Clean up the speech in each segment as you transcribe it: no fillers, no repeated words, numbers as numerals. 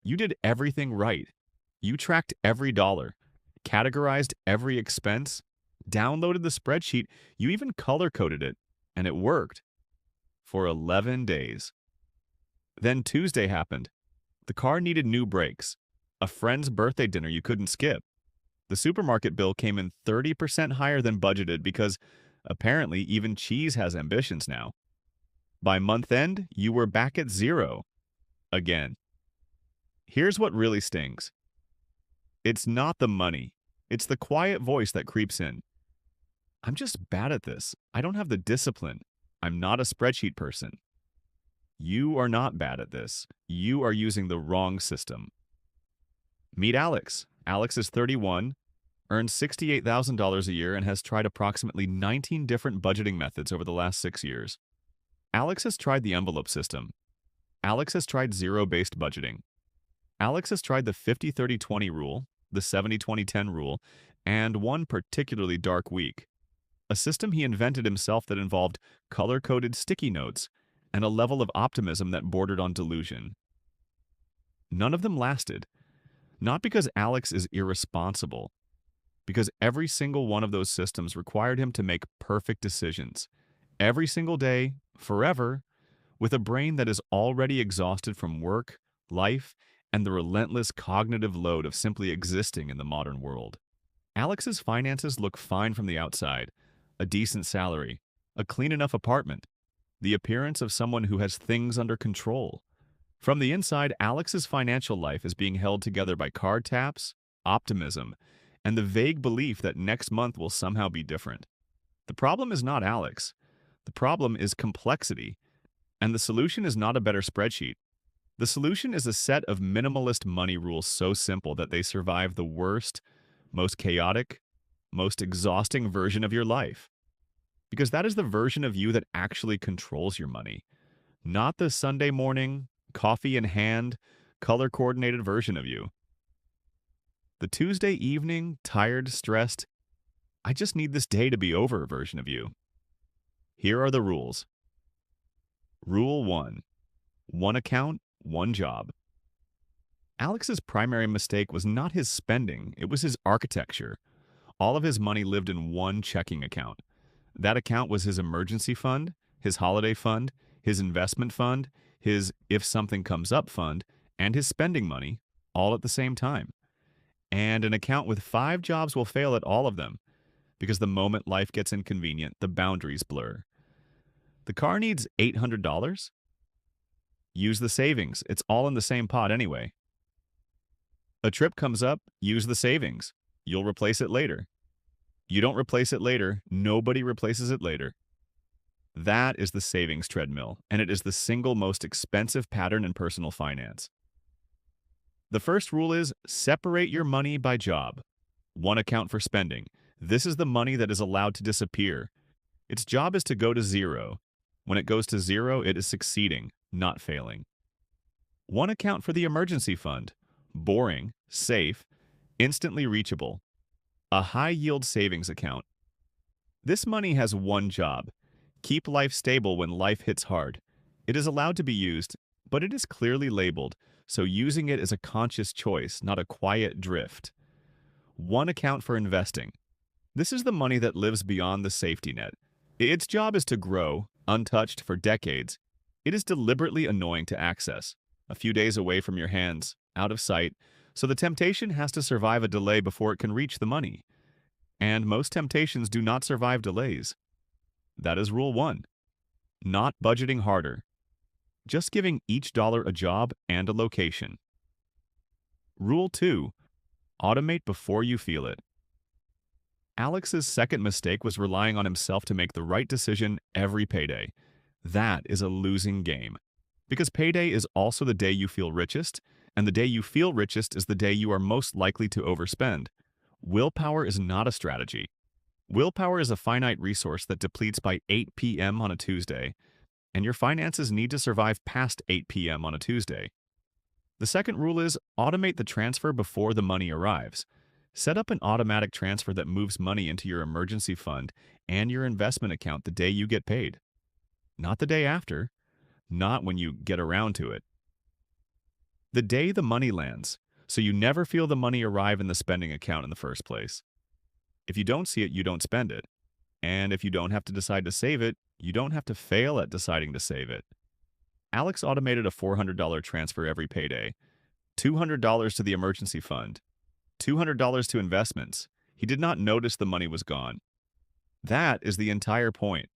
You did everything right. You tracked every dollar, categorized every expense, downloaded the spreadsheet, you even color-coded it, and it worked for 11 days. Then Tuesday happened. The car needed new brakes. A friend's birthday dinner you couldn't skip. The supermarket bill came in 30% higher than budgeted because apparently even cheese has ambitions now. By month end, you were back at zero again. Here's what really stings. It's not the money. It's the quiet voice that creeps in. I'm just bad at this. I don't have the discipline. I'm not a spreadsheet person. You are not bad at this. You are using the wrong system. Meet Alex. Alex is 31, earns $68,000 a year, and has tried approximately 19 different budgeting methods over the last 6 years. Alex has tried the envelope system. Alex has tried zero-based budgeting. Alex has tried the 50-30-20 rule, the 70-20-10 rule, and one particularly dark week. A system he invented himself that involved color-coded sticky notes and a level of optimism that bordered on delusion. None of them lasted. Not because Alex is irresponsible, because every single one of those systems required him to make perfect decisions, every single day, forever, with a brain that is already exhausted from work, life, and the relentless cognitive load of simply existing in the modern world. Alex's finances look fine from the outside: a decent salary, a clean enough apartment, the appearance of someone who has things under control. From the inside, Alex's financial life is being held together by card taps, optimism, and the vague belief that next month will somehow be different. The problem is not Alex. The problem is complexity. And the solution is not a better spreadsheet. The solution is a set of minimalist money rules so simple that they survive the worst, most chaotic, most exhausting version of your life. Because that is the version of you that actually controls your money, not the Sunday morning, coffee in hand, color-coordinated version of you. The Tuesday evening, tired, stressed, I just need this day to be over version of you. Here are the rules. Rule 1. One account, one job. Alex's primary mistake was not his spending, it was his architecture. All of his money lived in one checking account. That account was his emergency fund, his holiday fund, his investment fund, his if something comes up fund, and his spending money, all at the same time. And an account with 5 jobs will fail at all of them, because the moment life gets inconvenient, the boundaries blur. The car needs $800? Use the savings. It's all in the same pot anyway. A trip comes up, use the savings. You'll replace it later. You don't replace it later, nobody replaces it later. That is the savings treadmill, and it is the single most expensive pattern in personal finance. The first rule is separate your money by job. One account for spending. This is the money that is allowed to disappear. Its job is to go to zero. When it goes to zero, it is succeeding, not failing. One account for the emergency fund. Boring, safe, instantly reachable. A high-yield savings account. This money has one job: keep life stable when life hits hard. It is allowed to be used, but it is clearly labeled, so using it is a conscious choice, not a quiet drift. One account for investing. This is the money that lives beyond the safety net. Its job is to grow, untouched for decades. It is deliberately annoying to access, a few days away from your hands, out of sight, so the temptation has to survive a delay before it can reach the money. And most temptations do not survive delays. That is rule 1. Not budgeting harder. Just giving each dollar a job and a location. Rule 2. Automate before you feel it. Alex's second mistake was relying on himself to make the right decision every payday. That is a losing game. Because payday is also the day you feel richest, and the day you feel richest is the day you are most likely to overspend. Willpower is not a strategy. Willpower is a finite resource that depletes by 8 p.m. on a Tuesday, and your finances need to survive past 8 p.m. on a Tuesday. The second rule is automate the transfer before the money arrives. Set up an automatic transfer that moves money into your emergency fund and your investment account the day you get paid. Not the day after, not when you get around to it. The day the money lands, so you never feel the money arrive in the spending account in the first place. If you don't see it, you don't spend it. And if you don't have to decide to save it, you don't have to fail at deciding to save it. Alex automated a $400 transfer every payday, $200 to the emergency fund, $200 to investments. He did not notice the money was gone. That is the entire point.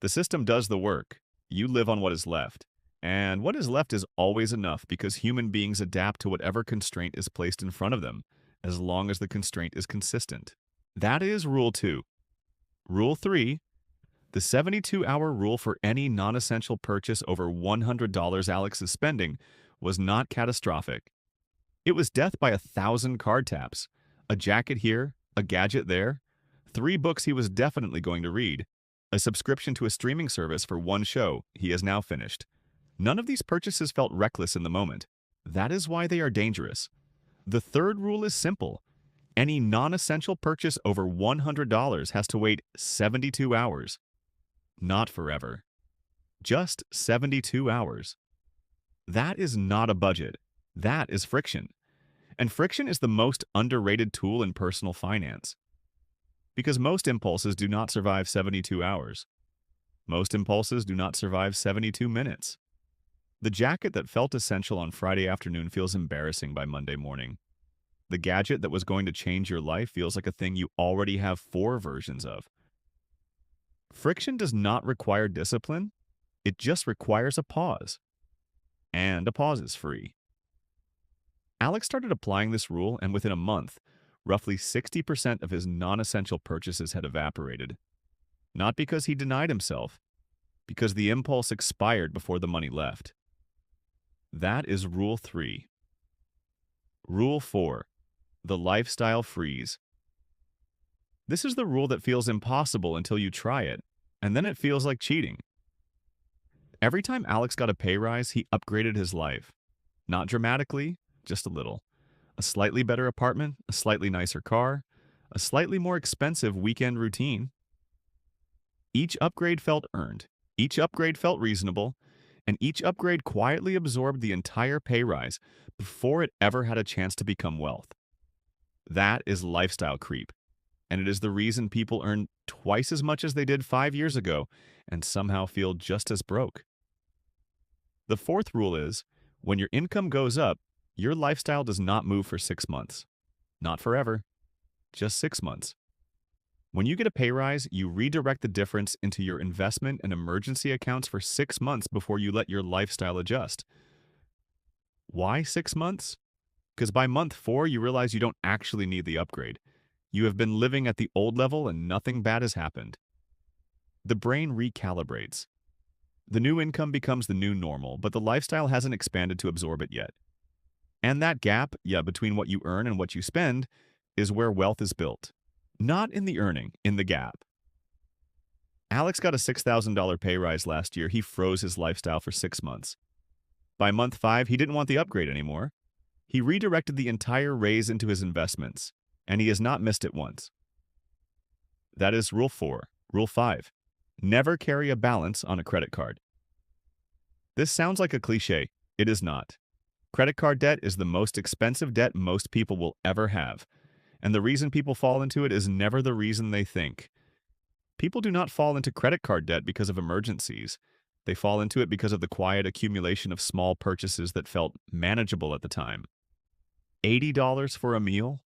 The system does the work. You live on what is left. And what is left is always enough because human beings adapt to whatever constraint is placed in front of them, as long as the constraint is consistent. That is Rule 2. Rule 3. The 72-hour rule for any non-essential purchase over $100 Alex is spending was not catastrophic. It was death by 1,000 card taps, a jacket here, a gadget there, 3 books he was definitely going to read, a subscription to a streaming service for 1 show he has now finished. None of these purchases felt reckless in the moment. That is why they are dangerous. The third rule is simple. Any non-essential purchase over $100 has to wait 72 hours. Not forever. Just 72 hours. That is not a budget. That is friction. And friction is the most underrated tool in personal finance. Because most impulses do not survive 72 hours. Most impulses do not survive 72 minutes. The jacket that felt essential on Friday afternoon feels embarrassing by Monday morning. The gadget that was going to change your life feels like a thing you already have 4 versions of. Friction does not require discipline. It just requires a pause. And a pause is free. Alex started applying this rule, and within a month, roughly 60% of his non-essential purchases had evaporated. Not because he denied himself, because the impulse expired before the money left. That is Rule 3. Rule 4. The lifestyle freeze. This is the rule that feels impossible until you try it, and then it feels like cheating. Every time Alex got a pay rise, he upgraded his life. Not dramatically, just a little. A slightly better apartment, a slightly nicer car, a slightly more expensive weekend routine. Each upgrade felt earned, each upgrade felt reasonable, and each upgrade quietly absorbed the entire pay rise before it ever had a chance to become wealth. That is lifestyle creep, and it is the reason people earn twice as much as they did 5 years ago and somehow feel just as broke. The fourth rule is, when your income goes up, your lifestyle does not move for 6 months. Not forever, just 6 months. When you get a pay rise, you redirect the difference into your investment and emergency accounts for 6 months before you let your lifestyle adjust. Why 6 months? Because by month 4, you realize you don't actually need the upgrade. You have been living at the old level and nothing bad has happened. The brain recalibrates. The new income becomes the new normal, but the lifestyle hasn't expanded to absorb it yet. And that gap, between what you earn and what you spend, is where wealth is built. Not in the earning, in the gap. Alex got a $6,000 pay rise last year. He froze his lifestyle for 6 months. By month 5, he didn't want the upgrade anymore. He redirected the entire raise into his investments, and he has not missed it once. That is Rule 4. Rule 5. Never carry a balance on a credit card. This sounds like a cliche. It is not. Credit card debt is the most expensive debt most people will ever have, and the reason people fall into it is never the reason they think. People do not fall into credit card debt because of emergencies. They fall into it because of the quiet accumulation of small purchases that felt manageable at the time. $80 for a meal,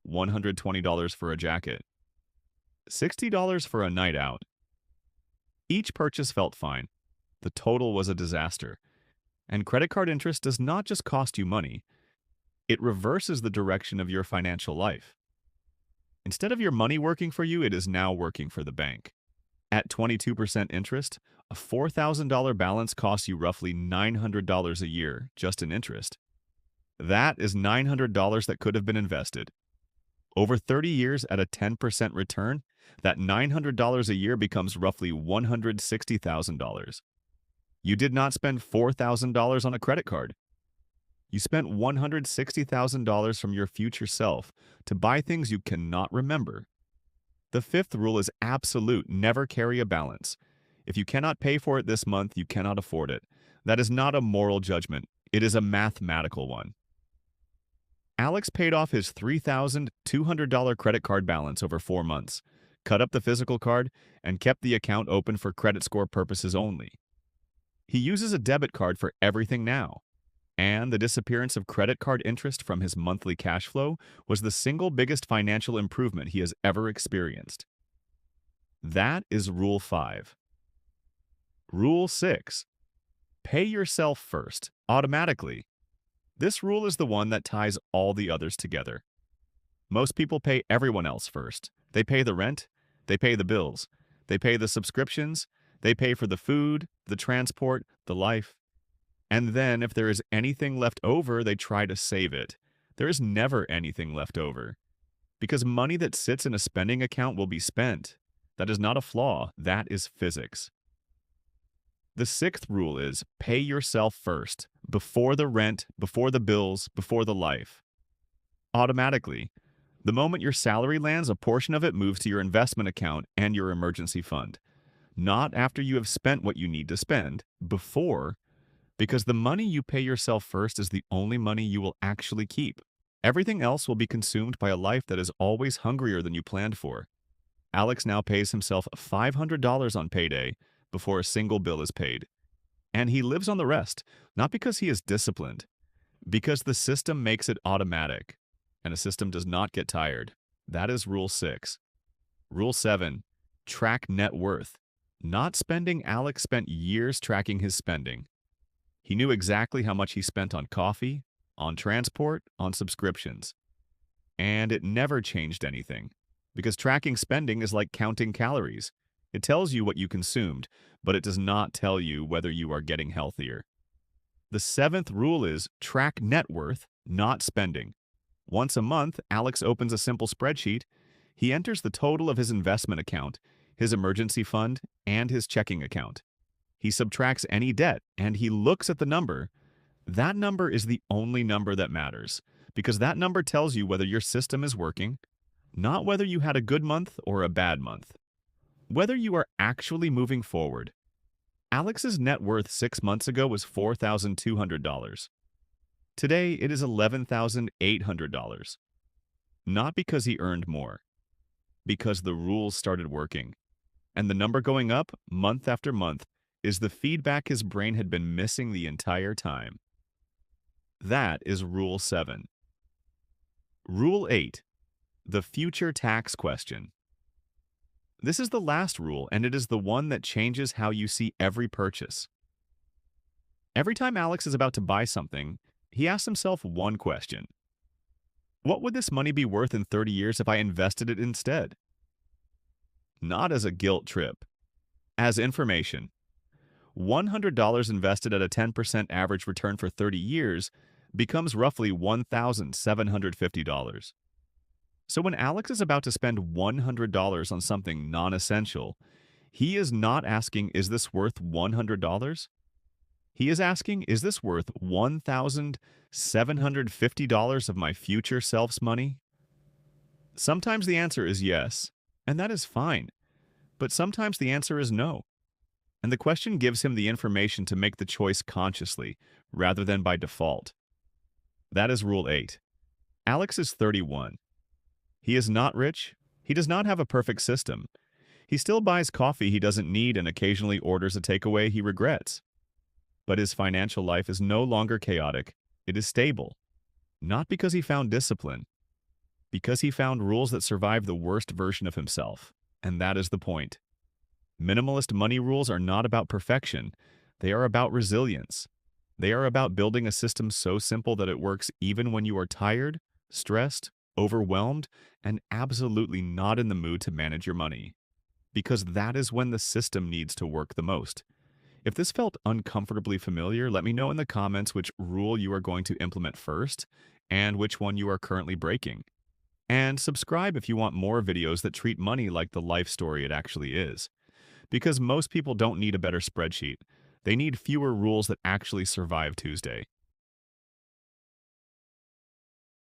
$120 for a jacket, $60 for a night out. Each purchase felt fine. The total was a disaster. And credit card interest does not just cost you money. It reverses the direction of your financial life. Instead of your money working for you, it is now working for the bank. At 22% interest, a $4,000 balance costs you roughly $900 a year just in interest. That is $900 that could have been invested. Over 30 years at a 10% return, that $900 a year becomes roughly $160,000. You did not spend $4,000 on a credit card. You spent $160,000 from your future self to buy things you cannot remember. The fifth rule is absolute: never carry a balance. If you cannot pay for it this month, you cannot afford it. That is not a moral judgment. It is a mathematical one. Alex paid off his $3,200 credit card balance over 4 months, cut up the physical card, and kept the account open for credit score purposes only. He uses a debit card for everything now, and the disappearance of credit card interest from his monthly cash flow was the single biggest financial improvement he has ever experienced. That is Rule 5. Rule 6. Pay yourself first, automatically. This rule is the one that ties all the others together. Most people pay everyone else first. They pay the rent, they pay the bills, they pay the subscriptions, they pay for the food, the transport, the life. And then if there is anything left over, they try to save it. There is never anything left over. Because money that sits in a spending account will be spent. That is not a flaw, that is physics. The 6th rule is pay yourself first, before the rent, before the bills, before the life. Automatically. The moment your salary lands, a portion of it moves to your investment account and your emergency fund. Not after you have spent what you need to spend, before, because the money you pay yourself first is the only money you will actually keep. Everything else will be consumed by a life that is always hungrier than you planned for. Alex now pays himself $500 on payday before a single bill is paid. And he lives on the rest, not because he is disciplined, because the system makes it automatic, and a system does not get tired. That is Rule 6. Rule 7. Track net worth. Not spending. Alex spent years tracking his spending. He knew exactly how much he spent on coffee, on transport, on subscriptions. And it never changed anything, because tracking spending is like counting calories. It tells you what you consumed, but it does not tell you whether you are getting healthier. The 7th rule is track net worth, not spending. Once a month, Alex opens a simple spreadsheet. He enters the total of his investment account, his emergency fund, and his checking account. He subtracts any debt, and he looks at the number. That number is the only number that matters, because that number tells you whether your system is working, not whether you had a good month or a bad month. Whether you are actually moving forward. Alex's net worth 6 months ago was $4,200. Today, it is $11,800. Not because he earned more, because the rules started working. And the number going up, month after month, is the feedback his brain had been missing the entire time. That is Rule 7. Rule 8. The future tax question. This is the last rule, and it is the one that changes how you see every purchase. Every time Alex is about to buy something, he asks himself one question. What would this money be worth in 30 years if I invested it instead? Not as a guilt trip. As information. $100 invested at a 10% average return for 30 years becomes roughly $1,750. So when Alex is about to spend $100 on something non-essential, he is not asking, is this worth $100? He is asking, is this worth $1,750 of my future self's money? Sometimes the answer is yes, and that is fine. But sometimes the answer is no. And the question gives him the information to make the choice consciously, rather than by default. That is Rule 8. Alex is 31. He is not rich. He does not have a perfect system. He still buys coffee he doesn't need and occasionally orders a takeaway he regrets. But his financial life is no longer chaotic. It is stable. Not because he found discipline, because he found rules that survive the worst version of himself. And that is the point. Minimalist money rules are not about perfection. They are about resilience. They are about building a system so simple that it works even when you are tired, stressed, overwhelmed, and absolutely not in the mood to manage your money. Because that is when the system needs to work the most. If this felt uncomfortably familiar, let me know in the comments which rule you are going to implement first and which one you are currently breaking. And subscribe if you want more videos that treat money like the life story it actually is. Because most people don't need a better spreadsheet. They need fewer rules that actually survive Tuesday.